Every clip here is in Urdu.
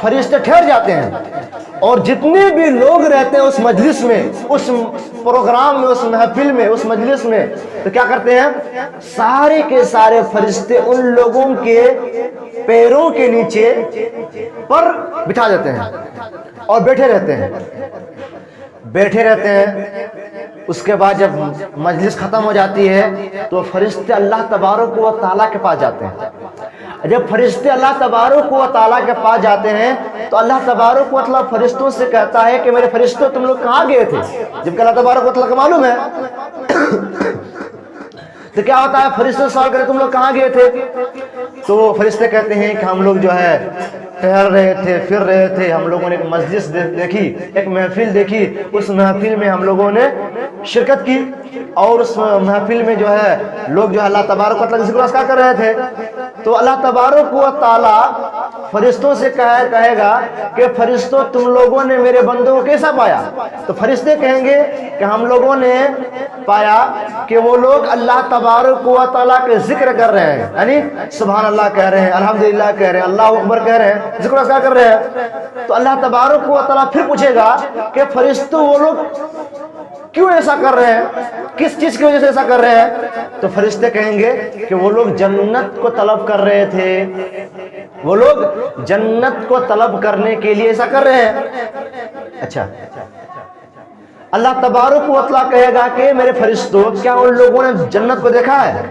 فرشتے ٹھہر جاتے ہیں، اور جتنے بھی لوگ رہتے ہیں اس مجلس میں، اس پروگرام میں، اس محفل میں، اس مجلس میں، تو کیا کرتے ہیں؟ سارے کے سارے فرشتے ان لوگوں کے پیروں کے نیچے پر بٹھا دیتے ہیں اور بیٹھے رہتے ہیں، بیٹھے رہتے ہیں۔ اس کے بعد جب مجلس ختم ہو جاتی ہے تو فرشتے اللہ تبارک و تعالیٰ کے پاس جاتے ہیں۔ جب فرشتے اللہ تبارک و تعالیٰ کے پاس جاتے ہیں تو اللہ تبارک و تعالیٰ فرشتوں سے کہتا ہے کہ میرے فرشتوں تم لوگ کہاں گئے تھے؟ جبکہ اللہ تبارک و تعالیٰ کو معلوم ہے تو کیا ہوتا ہے؟ فرشتے سوال کرتے تم لوگ کہاں گئے تھے؟ تو فرشتے کہتے ہیں کہ ہم لوگ جو ہے ٹہل رہے تھے، پھر رہے تھے، ہم لوگوں نے ایک مجلس دیکھی، ایک محفل دیکھی، اس محفل میں ہم لوگوں نے شرکت کی، اور اس محفل میں جو ہے لوگ جو ہے اللہ تبارک و تعالیٰ کا ذکر و اذکار کر رہے تھے۔ تو اللہ تبارک و تعالیٰ فرشتوں سے کہے گا کہ فرشتوں تم لوگوں نے میرے بندوں کو کیسا پایا؟ تو فرشتے کہیں گے کہ ہم لوگوں نے پایا کہ وہ لوگ اللہ تبارک و تعالیٰ کے ذکر کر رہے ہیں، یعنی سبحان اللہ کہہ رہے ہیں، الحمدللہ کہہ رہے ہیں، اللہ اکبر کہہ رہے ہیں، ذکر و اذکار کر رہے ہیں۔ تو اللہ تبارک و تعالیٰ پھر پوچھے گا کہ فرشتوں وہ لوگ کیوں ایسا کر رہے ہیں، کس چیز کی وجہ سے ایسا کر رہے ہیں؟ تو فرشتے کہیں گے کہ وہ لوگ جنت کو طلب کر رہے تھے، وہ لوگ جنت کو طلب کرنے کے لیے ایسا کر رہے ہیں۔ اچھا، اللہ تبارک و تعالیٰ کہے گا کہ میرے فرشتوں کیا ان لوگوں نے جنت کو دیکھا ہے؟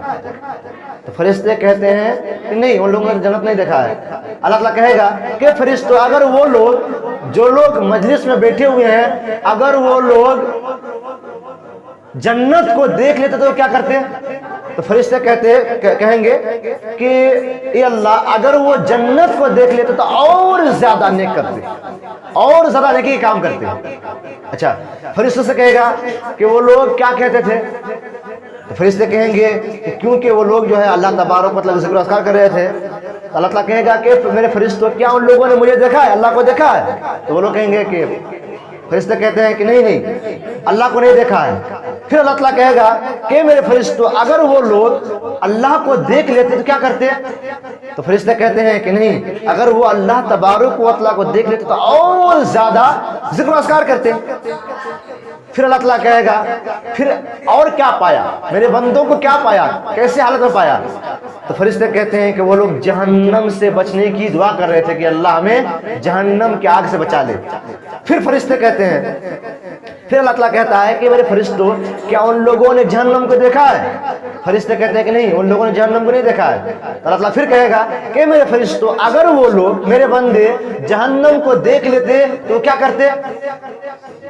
تو فرشتے کہتے ہیں کہ نہیں، ان لوگوں نے جنت نہیں دیکھا ہے۔ اللہ تعالیٰ کہے گا کہ فرشتوں اگر وہ لوگ جو لوگ مجلس میں بیٹھے ہوئے ہیں اگر وہ لوگ جنت کو دیکھ لیتے تو کیا کرتے؟ تو فرشتے کہیں گے کہ اے اللہ اگر وہ جنت کو دیکھ لیتے تو اور زیادہ نیک کرتے، اور زیادہ نیکی کام کرتے۔ اچھا، فرشتوں سے کہے گا کہ وہ لوگ کیا کہتے تھے؟ تو فرشتے کہیں گے کہ کیونکہ وہ لوگ جو ہے اللہ تبارک و تعالیٰ کا ذکر و اذکار کر رہے تھے۔ اللہ تعالیٰ کہے گا کہ میرے فرشتوں کیا ان لوگوں نے مجھے دیکھا ہے، اللہ کو دیکھا ہے؟ تو وہ لوگ کہیں گے کہ فرشتے کہتے ہیں کہ نہیں، اللہ کو نہیں دیکھا ہے۔ پھر اللہ تعالیٰ کہے گا کہ میرے فرشتوں اگر وہ لوگ اللہ کو دیکھ لیتے تو کیا کرتے؟ تو فرشتے کہتے ہیں کہ نہیں، اگر وہ اللہ تبارک و تعالیٰ کو دیکھ لیتے تو اور زیادہ ذکر و اذکار کرتے۔ پھر اللہ تعالیٰ کہے گا پھر اور کیا پایا، میرے بندوں کو کیا پایا، کیسے حالت میں پایا؟ تو فرشتے کہتے ہیں کہ وہ لوگ جہنم سے بچنے کی دعا کر رہے تھے کہ اللہ ہمیں جہنم کی آگ سے بچا لے۔ پھر فرشتے کہتے ہیں، پھر اللہ تعالیٰ کہتا ہے کہ میرے فرشتوں کیا ان لوگوں نے جہنم کو دیکھا ہے؟ فرشتے کہتے ہیں کہ نہیں، ان لوگوں نے جہنم کو نہیں دیکھا ہے۔ اللہ تعالیٰ پھر کہے گا کہ میرے فرشتوں اگر وہ لوگ میرے بندے جہنم کو دیکھ لیتے تو کیا کرتے؟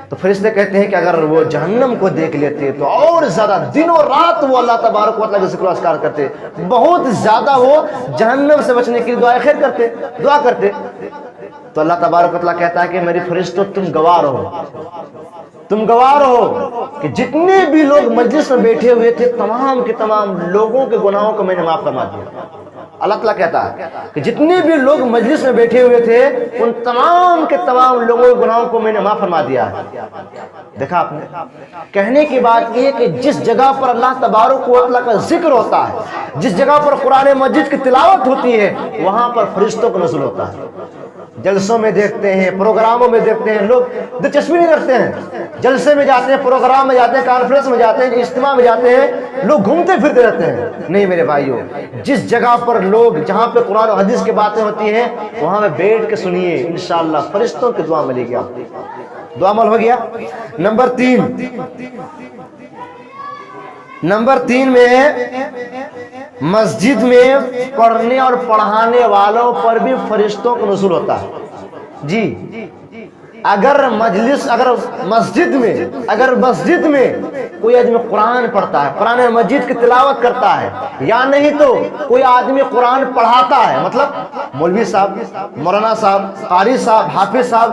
تو فرشتے کہتے ہیں کہ اگر وہ جہنم کو دیکھ لیتے تو اور زیادہ دنوں رات وہ اللہ تبارک و تعالیٰ کا ذکر و اذکار کرتے، بہت زیادہ وہ جہنم سے بچنے کی دعا خیر کرتے، دعا کرتے۔ تو اللہ تبارک و تعالیٰ کہتا ہے کہ میری فرشتوں تم گواہ رہو، تم گواہ رہو کہ جتنے بھی لوگ مجلس میں بیٹھے ہوئے تھے تمام کے تمام لوگوں کے گناہوں کو میں نے معاف فرما دیا۔ اللہ تعالیٰ کہتا ہے کہ جتنے بھی لوگ مجلس میں بیٹھے ہوئے تھے ان تمام کے تمام لوگوں کے گناہوں کو میں نے معاف فرما دیا ہے۔ دیکھا آپ نے، کہنے کی بات یہ کہ جس جگہ پر اللہ تبارک و تعالیٰ کا ذکر ہوتا ہے، جس جگہ پر قرآن مجید کی تلاوت ہوتی ہے، وہاں پر فرشتوں کا نزول ہوتا ہے۔ جلسوں میں دیکھتے ہیں، پروگراموں میں دیکھتے ہیں، لوگ دلچسپی نہیں رکھتے ہیں، جلسے میں جاتے ہیں، پروگرام میں جاتے ہیں، کانفرنس میں جاتے ہیں، اجتماع میں جاتے ہیں، لوگ گھومتے پھرتے رہتے ہیں۔ نہیں میرے بھائیوں، جس جگہ پر لوگ جہاں پہ قرآن و حدیث کی باتیں ہوتی ہیں وہاں میں بیٹھ کے سنیے، انشاءاللہ فرشتوں کی دعا ملے گی۔ آپ دعا عمل ہو گیا۔ نمبر 3 میں مسجد میں پڑھنے اور پڑھانے والوں پر بھی فرشتوں کا نزول ہوتا ہے۔ جی، اگر مسجد میں کوئی آدمی قرآن پڑھتا ہے، قرآن مجید کی تلاوت کرتا ہے، یا نہیں تو کوئی آدمی قرآن پڑھاتا ہے، مطلب مولوی صاحب، مولانا صاحب، قاری صاحب، حافظ صاحب،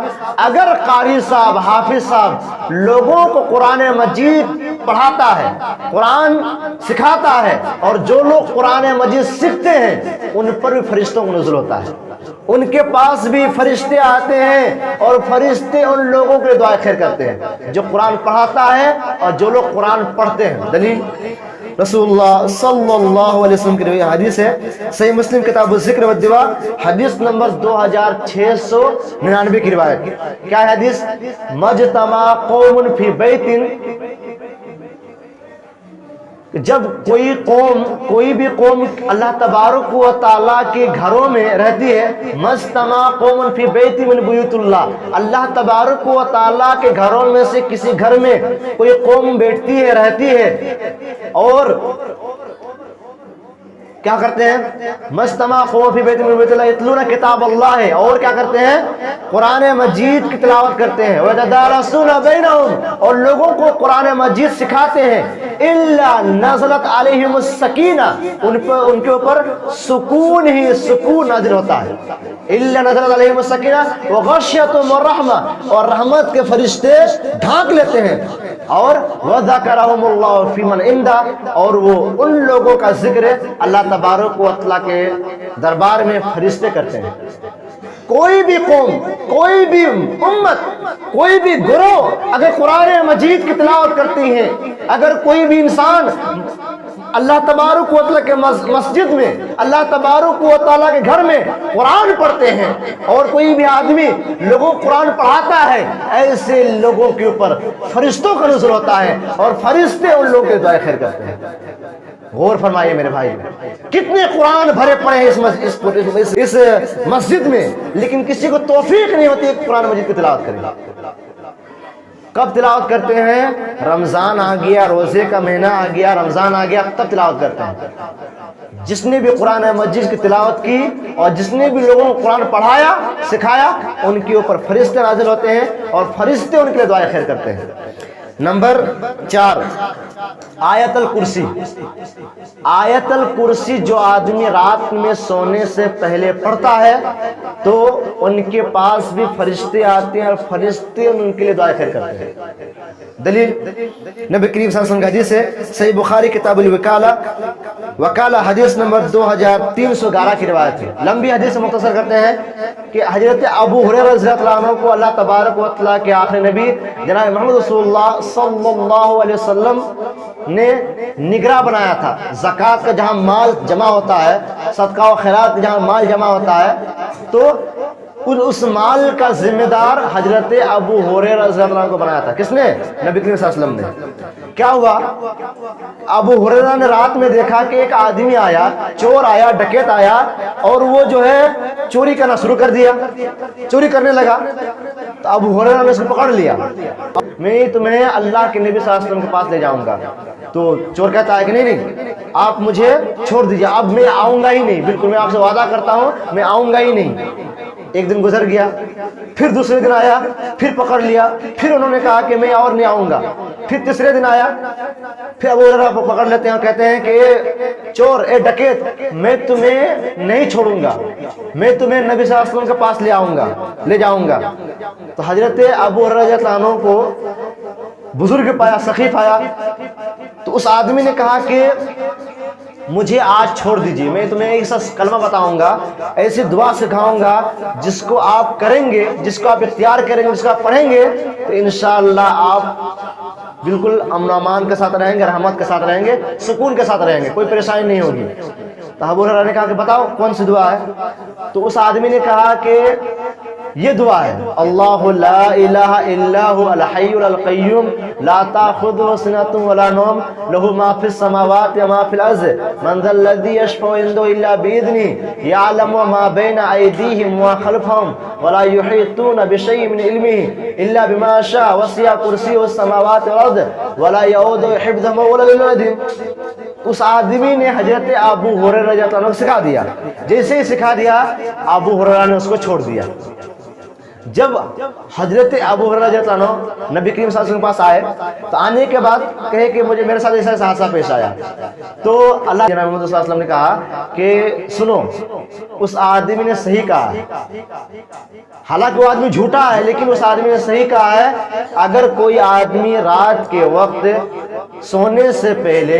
اگر قاری صاحب، حافظ صاحب لوگوں کو قرآن مجید پڑھاتا ہے، قرآن سکھاتا ہے، اور جو لوگ قرآن مجید سیکھتے ہیں ان پر بھی فرشتوں کا نزول ہوتا ہے۔ ان کے پاس بھی فرشتے آتے ہیں اور فرشتے ان لوگوں کے دعا خیر کرتے ہیں جو قرآن پڑھاتا ہے اور جو لوگ قرآن پڑھتے ہیں۔ دلیل رسول اللہ صلی اللہ علیہ وسلم کی روایت حدیث ہے، صحیح مسلم کتاب الذکر والدعاء حدیث نمبر 2699 کی روایت. کیا ہے حدیث؟ مجتمع قوم فی بیت، جب کوئی بھی قوم اللہ تبارک و تعالیٰ کے گھروں میں رہتی ہے، مجتمع قوم فی بیت من بیوت اللہ، اللہ تبارک و تعالیٰ کے گھروں میں سے کسی گھر میں کوئی قوم بیٹھتی ہے، رہتی ہے، اور کیا کرتے ہیں؟ مجتمع قوم فی بیت من بیوت اللہ یتلون کتاب اللہ ہے، اور کیا کرتے ہیں؟ قرآن مجید کی تلاوت کرتے ہیں، وَيَتَدَارَسُونَ بَيْنَهُمْ، اور لوگوں کو قرآن مجید سکھاتے ہیں، إِلَّا نَزَلَتْ عَلَيْهِمُ السَّكِينَةُ، ان کے اوپر سکون نازل ہوتا ہے، إِلَّا نَزَلَتْ عَلَيْهِمُ السَّكِينَةُ وَغَشِيَتْهُمُ الرَّحْمَةُ، اور رحمت کے فرشتے ڈھانک لیتے ہیں، اور وَذَكَرَهُمُ اللَّهُ فِي مَنْ عِنْدَهُ، اور وہ ان لوگوں کا ذکر اللہ تبارک و تعالیٰ کے دربار میں فرشتے کرتے ہیں. کوئی بھی قوم، کوئی بھی امت، کوئی بھی گروہ اگر قرآن مجید کی تلاوت کرتی ہیں، اگر کوئی بھی انسان اللہ تبارک و تعالیٰ کے مسجد میں، اللہ تبارک و تعالیٰ کے گھر میں قرآن پڑھتے ہیں، اور کوئی بھی آدمی لوگوں کو قرآن پڑھاتا ہے، ایسے لوگوں کے اوپر فرشتوں کا نزول ہوتا ہے، اور فرشتے ان لوگوں کے دعائیں خیر کرتے ہیں. غور فرمائیے میرے بھائی، کتنے قرآن بھرے پڑے ہیں اس مسجد میں، لیکن کسی کو توفیق نہیں ہوتی کہ قرآن مجید کی تلاوت کریں. کب تلاوت کرتے ہیں؟ رمضان آ گیا، روزے کا مہینہ آ گیا، رمضان آ گیا، تب تلاوت کرتے ہیں. جس نے بھی قرآن مجید کی تلاوت کی اور جس نے بھی لوگوں کو قرآن پڑھایا، سکھایا، ان کے اوپر فرشتے نازل ہوتے ہیں، اور فرشتے ان کے لیے دعائیں خیر کرتے ہیں. نمبر 4، آیت الکرسی. آیت الکرسی جو آدمی رات میں سونے سے پہلے پڑھتا ہے تو ان کے پاس بھی فرشتے آتے ہیں، اور فرشتے ان کے لیے دعائیں خیر کرتے ہیں. دلیل نبی کریم صلی اللہ علیہ وسلم کا حدیث ہے، صحیح بخاری کتاب وکالہ حدیث نمبر 2311 کی روایت ہے. لمبی حدیث سے مختصر کرتے ہیں کہ حضرت ابو ہریرہ رضی اللہ عنہ کو اللہ تبارک و تعالیٰ کے آخری نبی جناب محمد رسول اللہ صلی اللہ علیہ وسلم نے نگراں بنایا تھا. زکوٰۃ کا جہاں مال جمع ہوتا ہے، صدقہ و خیرات کا جہاں مال جمع ہوتا ہے، تو اس مال کا ذمہ دار حضرت ابو ہریرہ رضی اللہ عنہ کو بنایا تھا. کس نے؟ نبی کریم صلی اللہ علیہ وسلم نے. کیا ہوا؟ ابو ہریرہ نے رات میں دیکھا کہ ایک آدمی آیا، چور آیا، ڈکیت آیا، اور وہ جو ہے چوری کرنا شروع کر دیا، چوری کرنے لگا. تو ابو ہریرہ نے اس کو پکڑ لیا. میں تمہیں اللہ کے نبی صلی اللہ علیہ وسلم کے پاس لے جاؤں گا. تو چور کہتا ہے کہ نہیں، آپ مجھے چھوڑ دیجئے، اب میں آؤں گا ہی نہیں، بالکل میں آپ سے وعدہ کرتا ہوں میں آؤں گا ہی نہیں. ایک دن گزر گیا، پھر دوسرے دن آیا، پھر پکڑ لیا، پھر انہوں نے کہا کہ میں اور نہیں آؤں گا. پھر تیسرے دن آیا، پھر ابو ہریرہ کو پکڑ لیتے ہیں اور کہتے ہیں کہ چور، اے ڈکیت، میں تمہیں نہیں چھوڑوں گا، میں تمہیں نبی صلی اللہ علیہ وسلم کے پاس لے جاؤں گا. تو حضرت ابو ہریرہ رضی اللہ عنہ کو بزرگ پایا، سخی پایا. تو اس آدمی نے کہا کہ مجھے آج چھوڑ دیجئے، میں تمہیں ایسا کلمہ بتاؤں گا، ایسی دعا سکھاؤں گا جس کو آپ کریں گے، جس کو آپ اختیار کریں گے، جس کو آپ پڑھیں گے، تو انشاءاللہ آپ بالکل امن و امان کے ساتھ رہیں گے، رحمت کے ساتھ رہیں گے، سکون کے ساتھ رہیں گے، کوئی پریشانی نہیں ہوگی. تو ابو ہریرہ نے کہا کہ بتاؤ کون سی دعا ہے؟ تو اس آدمی نے کہا کہ یہ دعا ہے، اللہ لا الہ الا هو الحی القیوم لا تاخذہ سنۃ ولا نوم لہ ما فی السماوات وما فی الارض من ذا الذی یشفع عنده الا باذنہ یعلم ما بین ایدیہم وما خلفہم ولا یحیطون بشیء من علمہ الا بما شاء وسع کرسیہ السماوات والارض ولا یؤوده حفظهما وهو العلی العظیم. اس آدمی نے حضرت ابو ہریرہ رضی اللہ عنہ کو سکھا دیا. جیسے ہی سکھا دیا، ابو ہریرہ نے اس کو چھوڑ دیا. جب حضرت ابو ہریرہ رضی اللہ عنہ نبی کریم صلی اللہ علیہ وسلم کے پاس آئے تو آنے کے بعد کہے کہ مجھے میرے ساتھ ایسا حادثہ پیش آیا. تو اللہ جناب محمد صلی اللہ علیہ وسلم نے کہا کہ سنو، اس آدمی نے صحیح کہا ہے، حالانکہ وہ آدمی جھوٹا ہے لیکن اس آدمی نے صحیح کہا ہے. اگر کوئی آدمی رات کے وقت سونے سے پہلے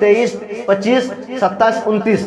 23, 25, 27, 29,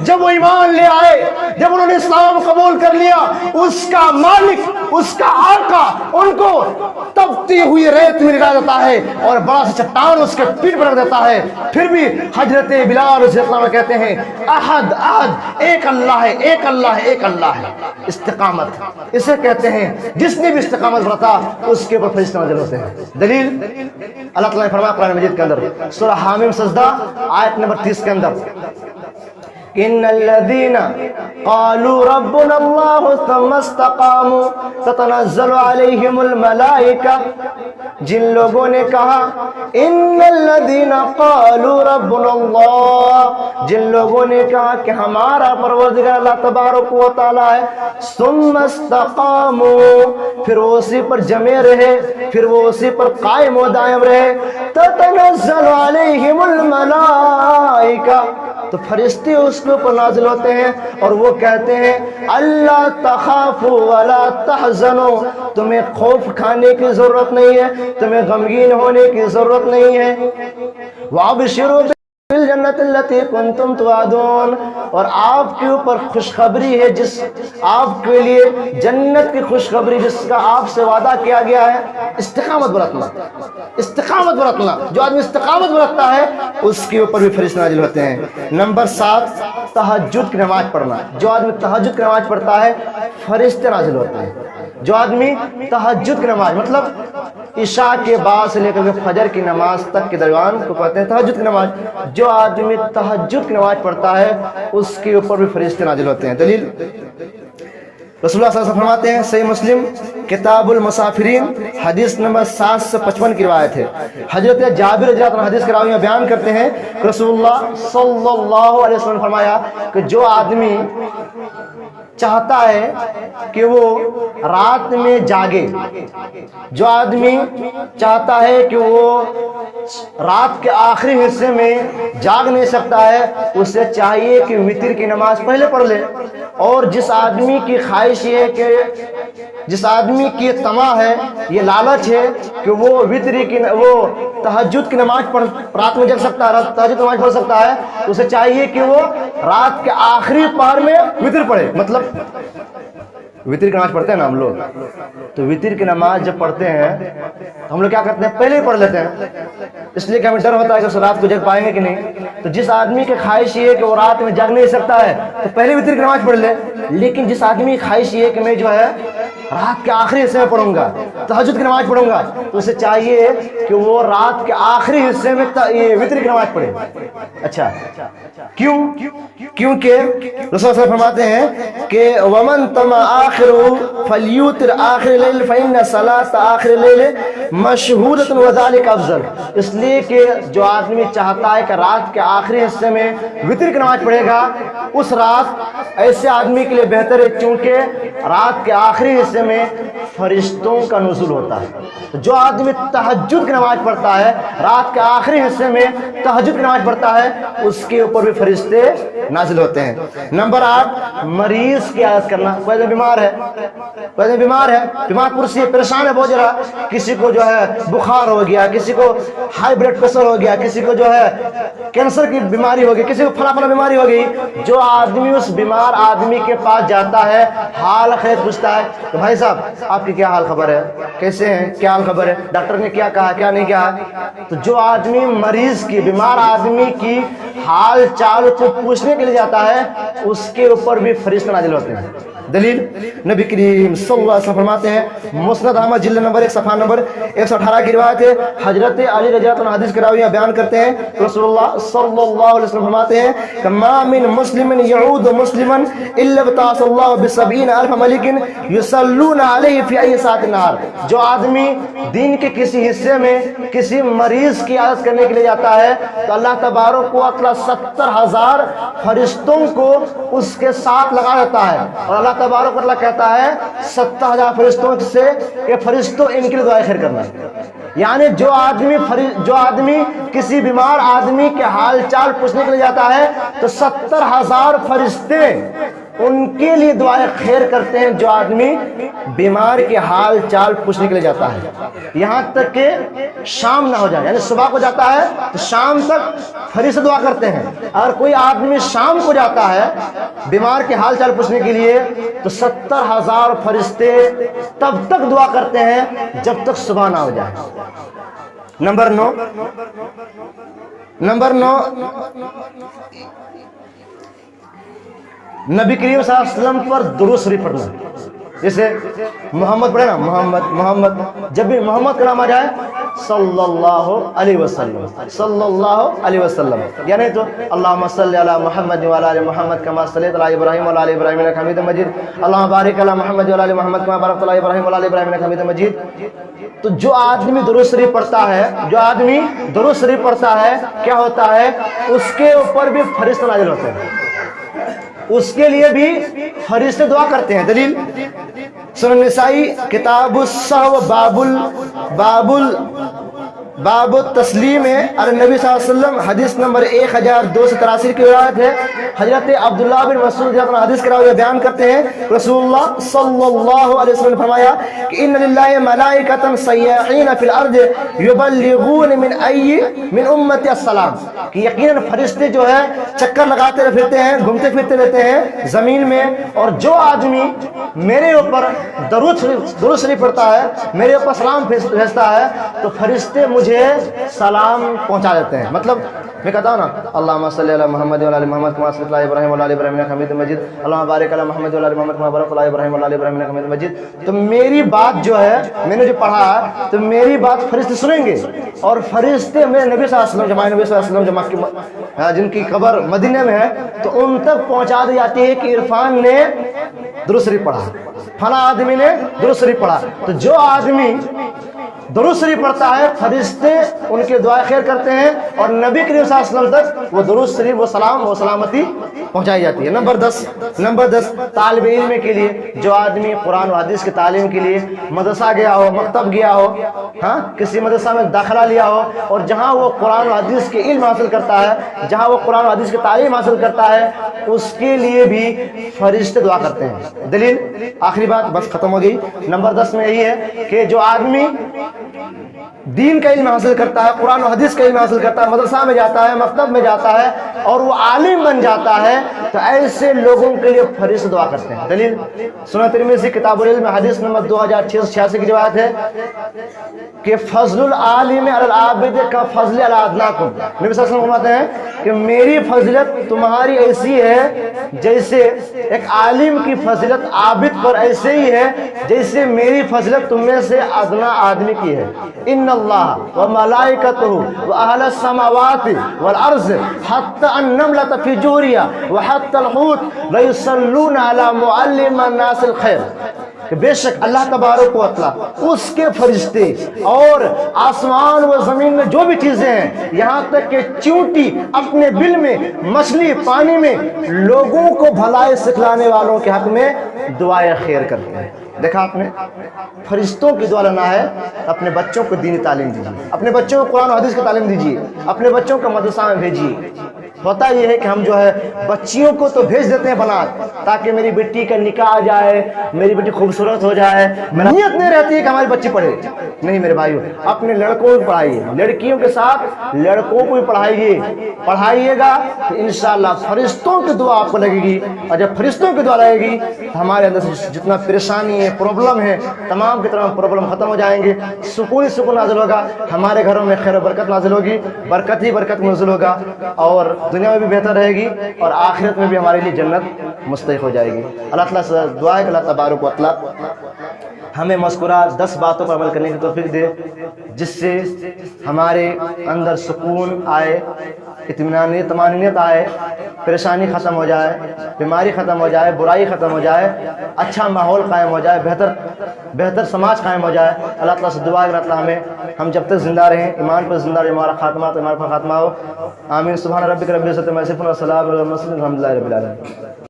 جب وہ ایمان لے آئے، جب انہوں نے اسلام قبول کر لیا، اس کا مالک، اس کا آقا ان کو تپتی ہوئی ریت میں لٹا دیتا ہے اور بڑا سا چٹان اس کے پیٹ پر رکھ دیتا ہے، پھر بھی حضرت بلال رضی اللہ عنہ کہتے ہیں احد احد، ایک اللہ ہے، ایک اللہ ہے، ایک اللہ ہے۔ استقامت اسے کہتے ہیں، جس نے بھی استقامت برتا اس کے اوپر فرشتے نازل ہوتے ہیں۔ دلیل اللہ تعالیٰ نے فرمایا قرآن مجید کے اندر سورہ حامیم سجدہ آیت نمبر 30 کے اندر، ان الذين قالوا ربنا الله ثم استقاموا تتنزل عليهم الملائكة، جن لوگوں نے کہا ان الذين قالوا ربنا الله، جن لوگوں نے کہا کہ ہمارا پروردگار اللہ تبارک و تعالی ہے، ثم استقاموا، پھر وہ اسی پر جمے رہے، پھر وہ اسی پر قائم و دائم رہے، تتنزل عليهم الملائكة، تو فرشتے اس کے اوپر نازل ہوتے ہیں اور وہ کہتے ہیں اللہ تخافوا ولا تحزنوا، تمہیں خوف کھانے کی ضرورت نہیں ہے، تمہیں غمگین ہونے کی ضرورت نہیں ہے، وابشروا بالجنۃ التي کنتم توعدون، اور آپ کے اوپر خوشخبری ہے، جس آپ کے لیے جنت کی خوشخبری جس کا آپ سے وعدہ کیا گیا ہے۔ استقامت برتنا، استقامت برتنا، جو آدمی استقامت برتتا ہے اس کے اوپر بھی فرشتے نازل ہوتے ہیں۔ نمبر 7 تہجد کی نماز پڑھنا، جو آدمی تہجد کی نماز پڑھتا ہے فرشتے نازل ہوتے ہیں۔ جو آدمی تہجد کی نماز مطلب عشاء کے بعد سے لے کر فجر کی نماز تک کے درمیان کو کہتے ہیں تہجد کی نماز، جو آدمی تہجد کی نماز پڑھتا ہے اس کے اوپر بھی فرشتے نازل ہوتے ہیں۔ دلیل رسول اللہ صلی اللہ علیہ وسلم فرماتے ہیں، صحیح مسلم کتاب المسافرین حدیث نمبر 755 کی روایت ہے، حضرت جابر رضی اللہ عنہ حدیث کے راوی میں بیان کرتے ہیں کہ رسول اللہ صلی اللہ علیہ وسلم نے فرمایا کہ جو آدمی چاہتا ہے کہ وہ رات میں جاگے، جو آدمی چاہتا ہے کہ وہ رات کے آخری حصے میں جاگ نہیں سکتا ہے، اسے چاہیے کہ وتر کی نماز پہلے پڑھ لے، اور جس آدمی کی خواہش یہ ہے کہ جس آدمی کی طمع ہے، یہ لالچ ہے کہ وہ وہ تہجد کی نماز پڑھ رات میں جگ سکتا ہے، تہجد کی نماز پڑھ سکتا ہے، اسے چاہیے کہ وہ رات کے آخری پہر میں وتر پڑھے۔ مطلب وتر کی نماز پڑھتے ہیں نا ہم لوگ، تو وتر کی نماز جب پڑھتے ہیں تو ہم لوگ کیا کرتے ہیں، پہلے ہی پڑھ لیتے ہیں، اس لیے کہ ہمیں ڈر ہوتا ہے کہ اس رات کو جگ پائیں گے کہ نہیں۔ تو جس آدمی کی خواہش یہ ہے کہ وہ رات میں جگ نہیں سکتا ہے تو پہلے وتر کی نماز پڑھ لے، لیکن جس آدمی کی خواہش یہ ہے کہ میں جو ہے رات کے آخری حصے میں پڑھوں گا، تہجد کی نماز پڑھوں گا، تو اسے چاہیے کہ وہ رات کے آخری حصے میں وتر کی نماز پڑھے۔ اچھا کیوں؟ کیونکہ رسول اللہ فرماتے ہیں کہ ومن طمع آخرہ فلیوتر آخر اللیل فإن صلاة آخر اللیل مشہودۃ وذلک افضل، اس لیے کہ جو آدمی چاہتا ہے کہ رات کے آخری حصے میں وتر کی نماز پڑھے گا، اس رات ایسے آدمی کے لیے بہتر ہے، چونکہ رات کے آخری حصے میں فرشتوں کا نزول ہوتا ہے۔ جو آدمی تہجد کی نماز پڑھتا ہے، رات کے آخری حصے میں تہجد کی نماز پڑھتا ہے، اس کے اوپر بھی فرشتے نازل ہوتے ہیں۔ نمبر 8 مریض کی عادت کرنا، کوئی بیمار ہے، کوئی بیمار ہے، بیمار پرسی ہے، پریشان ہے بہت زیادہ، کسی کو جو ہے بخار ہو گیا، کسی کو ہائی بلڈ پریشر ہو گیا، کسی کو جو ہے کینسر کی بیماری ہو گئی، کسی کو فلاں فلاں بیماری ہو گئی، جو آدمی اس بیمار آدمی کے پاس جاتا ہے، حال خیر پوچھتا ہے کہ بھائی صاحب آپ کی کیا حال خبر ہے، کیسے ہیں، کیا حال خبر ہے، ڈاکٹر نے کیا کہا، کیا نہیں کہا، تو جو آدمی مریض کی، بیمار آدمی کی حال چال کو پوچھنے کے لیے جاتا ہے، اس کے اوپر بھی فرشتے نازل ہوتے ہیں۔ دلیل نبی کریم صلی اللہ علیہ وسلم فرماتے ہیں، مسند احمد جلد نمبر 1 صفحہ نمبر 118 کی روایت ہے، حضرت علی رضی اللہ عنہ حدیث کے راوی بیان کرتے ہیں، رسول اللہ صلی اللہ علیہ وسلم فرماتے ہیں کہ ما من مسلم یعود مسلما الا ابتعث اللہ ب70,000 ملک یصلون علیہ فی ای ساعۃ النہار، جو آدمی دین کے کسی حصے میں کسی مریض کی عیادت کرنے کے لیے جاتا ہے تو اللہ تبارک و تعالی 70,000 فرشتوں کو اس کے ساتھ لگا دیتا ہے، اور اللہ تبارک و تعالی کہتا ہے 70,000 فرشتوں سے کہ فرشتوں ان کے لیے دعائیں خیر کرنا۔ یعنی جو آدمی کسی بیمار آدمی کے حال چال پوچھنے کے لیے جاتا ہے تو 70,000 فرشتے ان کے لیے دعائیں خیر کرتے ہیں جو آدمی بیمار کے حال چال پوچھنے کے لیے جاتا ہے، یہاں تک کہ شام نہ ہو جائے، یعنی صبح کو جاتا ہے تو شام تک فرشتے دعا کرتے ہیں۔ اگر کوئی آدمی شام کو جاتا ہے بیمار کے حال چال پوچھنے کے لیے تو 70,000 فرشتے تب تک دعا کرتے ہیں جب تک صبح نہ ہو جائے۔ نمبر 9، نبی کریم صلی اللہ علیہ وسلم پر درود شریف پڑھنا۔ جیسے محمد پڑھے نا، محمد، جب بھی محمد کا نام آ جائے صلی اللہ علیہ وسلم، صلی اللہ علیہ وسلم، یعنی تو اللہم صلی علی محمد وعلی آل محمد کما صلیت علی ابراہیم وعلی آل ابراہیم انک حمید مجید، اللہم بارک علی محمد وعلی آل محمد کما بارکت علی ابراہیم وعلی آل ابراہیم انک حمید مجید۔ تو جو آدمی درود شریف پڑھتا ہے، کیا ہوتا ہے؟ اس کے اوپر بھی فرشتے نازل ہوتے ہیں، اس کے لیے بھی فرشتے دعا کرتے ہیں۔ دلیل سنن نسائی کتاب السہو باب التسلیم ہے، اور نبی صلی اللہ علیہ وسلم حدیث نمبر 1283 کی روایت ہے، حضرت عبداللہ بن مسعود اپنا حدیث کے راوی بیان کرتے ہیں، رسول اللہ صلی اللہ علیہ وسلم نے فرمایا کہ ان للہ ملائکۃ سیاحین فی الارض یبلغون من امتی السلام، کہ یقیناً فرشتے جو ہے چکر لگاتے پھرتے ہیں، گھومتے پھرتے رہتے ہیں زمین میں، اور جو آدمی میرے اوپر درود شریف پڑھتا ہے، میرے اوپر سلام بھیجتا ہے تو فرشتے مجھے سلام پہنچا دیتے ہیں۔ مطلب میں کہتا ہوں نا اللہم صلی علی محمد وعلی آل محمد کما صلیت علی ابراہیم وعلی آل ابراہیم انک حمید مجید، اللہم بارک علی محمد وعلی آل محمد کما بارکت علی ابراہیم وعلی آل ابراہیم انک حمید مجید، تو میری بات جو ہے میں نے جو پڑھا ہے تو میری بات فرشتے سنیں گے، اور فرشتے میں نبی صلی اللہ علیہ وسلم، جماعت نبی صلی اللہ علیہ وسلم جن کی قبر مدینہ میں ہے، تو ان تک پہنچا دی جاتی ہے کہ عرفان نے درود شریف پڑھا، فلاں آدمی نے درود شریف پڑھا۔ تو جو آدمی درود شریف پڑھتا ہے فرشتے ان کے دعائیں خیر کرتے ہیں، اور نبی کریم صلی اللہ علیہ وسلم تک وہ درود شریف، وہ سلام، وہ سلامتی پہنچائی جاتی ہے۔ نمبر 10 طالب علم کے لیے، جو آدمی قرآن و حدیث کی تعلیم کے لیے مدرسہ گیا ہو، مکتب گیا ہو، ہاں کسی مدرسہ میں داخلہ لیا ہو، اور جہاں وہ قرآن و حدیث کے علم حاصل کرتا ہے، جہاں وہ قرآن و حدیث کی تعلیم حاصل کرتا ہے، اس کے لیے بھی فرشتے دعا کرتے ہیں۔ دلیل آخری بات بس ختم ہو گئی، نمبر 10 میں یہی ہے کہ جو آدمی دین کا علم حاصل کرتا ہے، قرآن و حدیث کا علم حاصل کرتا ہے، مدرسہ میں جاتا ہے، مکتب میں جاتا ہے، اور وہ عالم بن جاتا ہے، تو ایسے لوگوں کے لیے فرشتے دعا کرتے ہیں۔ دلیل سنن ترمذی کتاب العلم حدیث نمبر 2686 کی روایت ہے کہ فضل العالم علی العابد کا فضل علی ادناکم، نبی صلی اللہ علیہ وسلم فرماتے ہیں کہ میری فضیلت تمہاری ایسی ہے جیسے ایک عالم کی فضیلت عابد پر ایسے ہی ہے جیسے میری فضیلت تم میں سے ادنا آدمی کی ہے۔ ان اللہ و ملائکتہ و اہل السماوات والارض حتی النملۃ فی جوریہ و حتی الحوت لیصلون علی معلم الناس الخیر، کہ بے شک اللہ تبارک و تعالی، اس کے فرشتے اور آسمان و زمین میں جو بھی چیزیں ہیں، یہاں تک کہ چیونٹی اپنے بل میں، مچھلی پانی میں، لوگوں کو بھلائی سکھلانے والوں کے حق میں دعائیں خیر کرتے ہیں۔ دیکھا آپ نے، فرشتوں کی دعا لینا ہے، اپنے بچوں کو دینی تعلیم دیجیے، اپنے بچوں کو قرآن و حدیث کی تعلیم دیجیے، اپنے بچوں کو مدرسہ میں بھیجیے۔ ہوتا یہ ہے کہ ہم جو ہے بچیوں کو تو بھیج دیتے ہیں بنات تاکہ میری بیٹی کا نکاح آ جائے، میری بیٹی خوبصورت ہو جائے، نیت نہیں رہتی ہے کہ ہماری بچی پڑھے۔ نہیں میرے بھائیو، اپنے لڑکوں کو پڑھائیے، لڑکیوں کے ساتھ لڑکوں کو بھی پڑھائیے گا تو انشاءاللہ فرشتوں کی دعا آپ کو لگے گی، اور جب فرشتوں کی دعا لگے گی تو ہمارے اندر سے جتنا پریشانی ہے، پرابلم ہے، تمام کے تمام پرابلم ختم ہو جائیں گے، سکون نازل ہوگا، ہمارے گھروں میں خیر و برکت نازل ہوگی، برکت ہی برکت نازل ہوگا، اور دنیا میں بھی بہتر رہے گی، اور آخرت میں بھی ہمارے لیے جنت مستحق ہو جائے گی۔ اللہ تعالیٰ سے دعا ہے کہ اللہ تبارک و تعالیٰ ہمیں مذکورہ 10 باتوں پر عمل کرنے کی توفیق دے، جس سے ہمارے اندر سکون آئے، اطمینان طمانینت آئے، پریشانی ختم ہو جائے، بیماری ختم ہو جائے، برائی ختم ہو جائے، اچھا ماحول قائم ہو جائے، بہتر سماج قائم ہو جائے۔ اللہ تعالیٰ سے دعا ہے کہ اللہ تعالیٰ ہم جب تک زندہ رہیں، ایمان پر زندہ رہیں، ہمارا خاتمہ تو ایمان پر خاتمہ ہو۔ آمین۔ سبحان ربک رب العزت عما یصفون و سلام علی المرسلین، الحمد للہ رب العالمین۔